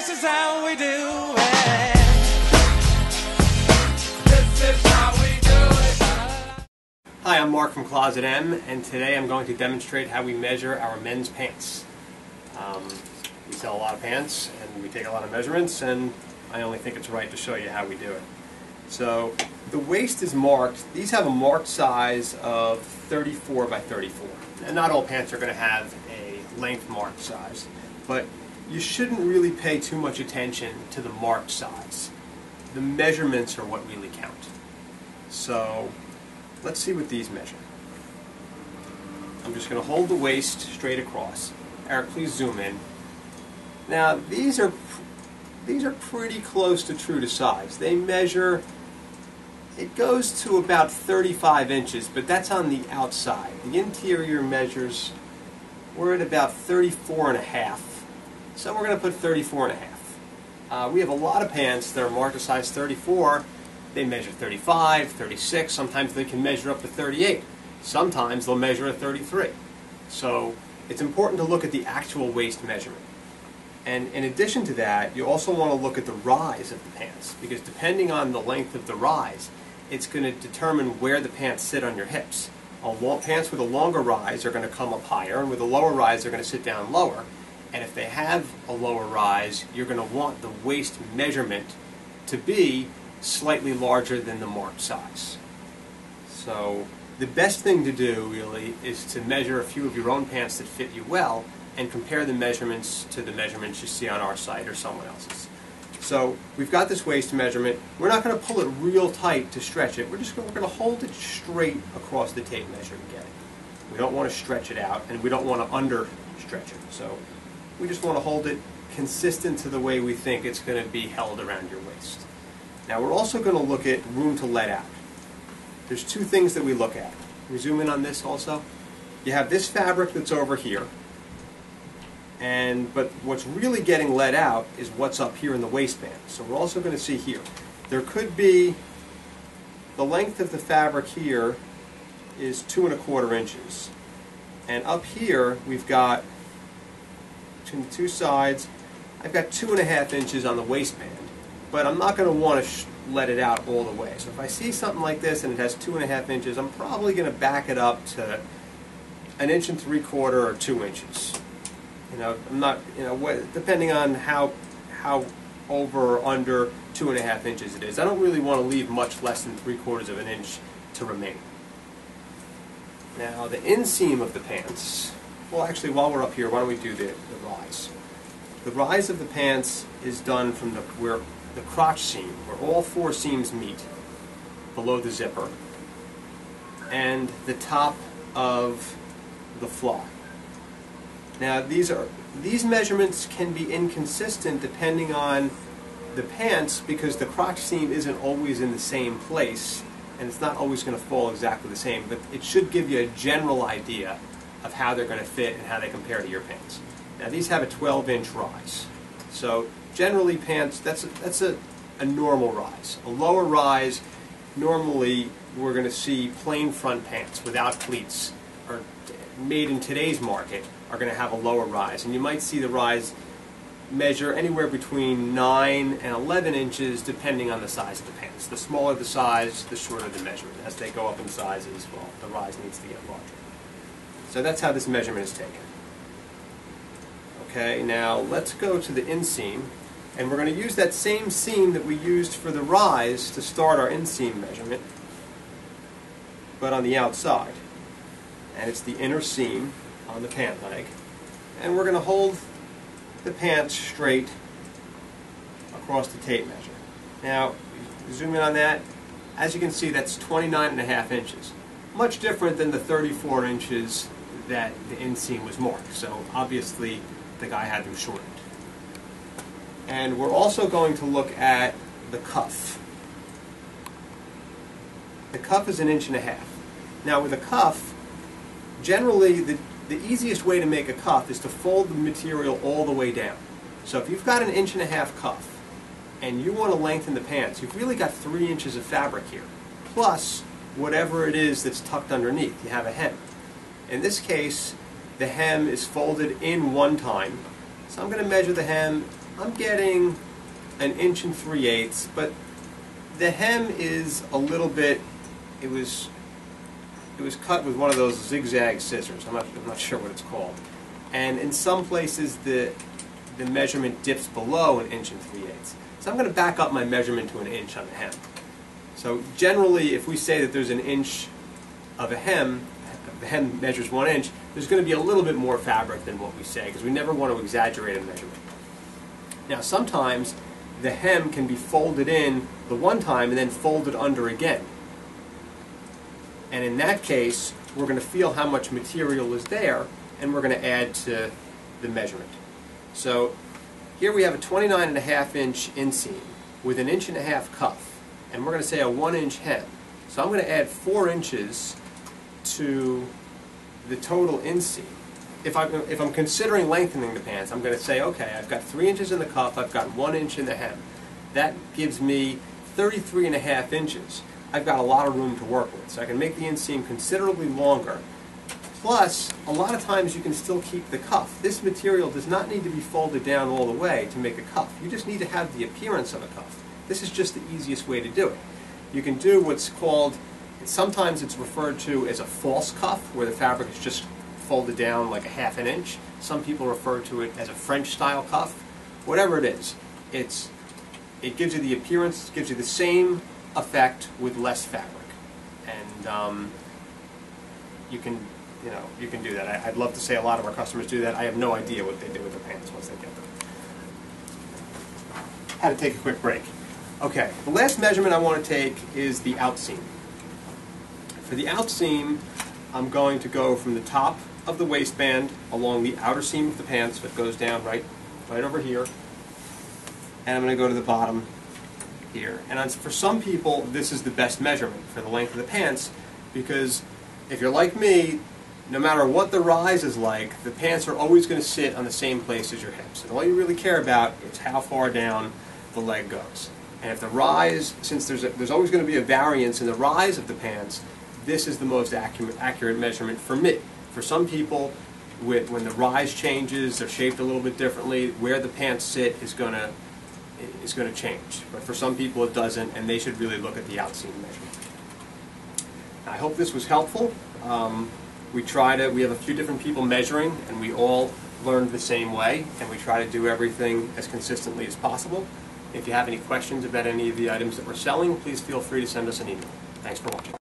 This is how we do it. Hi, I'm Mark from Closet M, and today I'm going to demonstrate how we measure our men's pants. We sell a lot of pants, and we take a lot of measurements, and I only think it's right to show you how we do it. So, the waist is marked. These have a marked size of 34 by 34. And not all pants are going to have a length marked size, but you shouldn't really pay too much attention to the marked size. The measurements are what really count. So, let's see what these measure. I'm just going to hold the waist straight across. Eric, please zoom in. Now, these are pretty close to true to size. They measure, it goes to about 35 inches, but that's on the outside. The interior measures, we're at about 34 and a half. So we're going to put 34 and a half. We have a lot of pants that are marked a size 34. They measure 35, 36, sometimes they can measure up to 38. Sometimes they'll measure a 33. So it's important to look at the actual waist measurement. And in addition to that, you also want to look at the rise of the pants, because depending on the length of the rise, it's going to determine where the pants sit on your hips. Pants with a longer rise are going to come up higher, and with a lower rise they're going to sit down lower. And if they have a lower rise, you're going to want the waist measurement to be slightly larger than the marked size. So the best thing to do really is to measure a few of your own pants that fit you well and compare the measurements to the measurements you see on our site or someone else's. So we've got this waist measurement. We're not going to pull it real tight to stretch it. We're going to hold it straight across the tape measure and get it. We don't want to stretch it out, and we don't want to under stretch it. So we just want to hold it consistent to the way we think it's going to be held around your waist. Now we're also going to look at room to let out. There's two things that we look at. We zoom in on this also. You have this fabric that's over here, but what's really getting let out is what's up here in the waistband. So we're also going to see here. There could be, the length of the fabric here is 2 1/4 inches. And up here we've got, between the two sides, I've got 2 1/2 inches on the waistband. But I'm not going to want to let it out all the way. So if I see something like this and it has 2 1/2 inches, I'm probably going to back it up to 1 3/4 or 2 inches. I'm not, depending on how over or under 2 1/2 inches it is. I don't really want to leave much less than 3/4 of an inch to remain. Now the inseam of the pants, well actually while we're up here, why don't we do the rise. The rise of the pants is done from the crotch seam, where all 4 seams meet, below the zipper, and the top of the fly. Now these measurements can be inconsistent depending on the pants, because the crotch seam isn't always in the same place, and it's not always going to fall exactly the same, but it should give you a general idea of how they're going to fit and how they compare to your pants. Now these have a 12-inch rise. So generally pants, that's a normal rise. A lower rise, normally we're going to see plain front pants without pleats, or made in today's market, are going to have a lower rise. And you might see the rise measure anywhere between 9 and 11 inches depending on the size of the pants. The smaller the size, the shorter the measurement. As they go up in sizes, well, the rise needs to get larger. So that's how this measurement is taken. Okay, now let's go to the inseam, and we're going to use that same seam that we used for the rise to start our inseam measurement, but on the outside. And it's the inner seam on the pant leg. And we're going to hold the pants straight across the tape measure. Now, zoom in on that. As you can see, that's 29 1/2 inches. Much different than the 34 inches that the inseam was marked. So obviously the guy had them shortened. And we're also going to look at the cuff. The cuff is 1 1/2 inches. Now with a cuff, generally the easiest way to make a cuff is to fold the material all the way down. So if you've got 1 1/2 inch cuff and you want to lengthen the pants, you've really got 3 inches of fabric here, plus whatever it is that's tucked underneath. You have a hem. In this case, the hem is folded in one time. So I'm going to measure the hem I'm getting 1.3 inches, but the hem is a little bit, it was cut with one of those zigzag scissors. I'm not sure what it's called. And in some places the measurement dips below 1.3 inches. So I'm going to back up my measurement to 1 inch on the hem. So generally, if we say that there's 1 inch of a hem, the hem measures 1 inch, there's going to be a little bit more fabric than what we say, because we never want to exaggerate a measurement. Now sometimes the hem can be folded in the one time and then folded under again. And in that case, we're going to feel how much material is there, and we're going to add to the measurement. So here we have a 29.5 inch inseam with 1.5 inch cuff, and we're going to say a 1 inch hem. So I'm going to add 4 inches to the total inseam. If I'm considering lengthening the pants, I'm going to say, okay, I've got 3 inches in the cuff, I've got 1 inch in the hem. That gives me 33.5 inches. I've got a lot of room to work with, so I can make the inseam considerably longer. Plus, a lot of times you can still keep the cuff. This material does not need to be folded down all the way to make a cuff. You just need to have the appearance of a cuff. This is just the easiest way to do it. You can do what's called, sometimes it's referred to as a false cuff, where the fabric is just folded down like a 1/2 inch. Some people refer to it as a French style cuff. Whatever it is, it gives you the appearance, it gives you the same effect with less fabric. And you can do that. I'd love to say a lot of our customers do that. I have no idea what they do with their pants once they get them. Had to take a quick break. Okay, the last measurement I want to take is the outseam. For the outseam, I'm going to go from the top of the waistband along the outer seam of the pants, that goes down right over here, and I'm going to go to the bottom here. And for some people, this is the best measurement for the length of the pants, because if you're like me, no matter what the rise is like, the pants are always going to sit on the same place as your hips. And all you really care about is how far down the leg goes. And if the rise, since there's always going to be a variance in the rise of the pants, this is the most accurate measurement for me. For some people, when the rise changes, they're shaped a little bit differently, where the pants sit is going to change. But for some people it doesn't, and they should really look at the outseam measurement. I hope this was helpful. We have a few different people measuring, and we all learned the same way, and we try to do everything as consistently as possible. If you have any questions about any of the items that we're selling, please feel free to send us an email. Thanks for watching.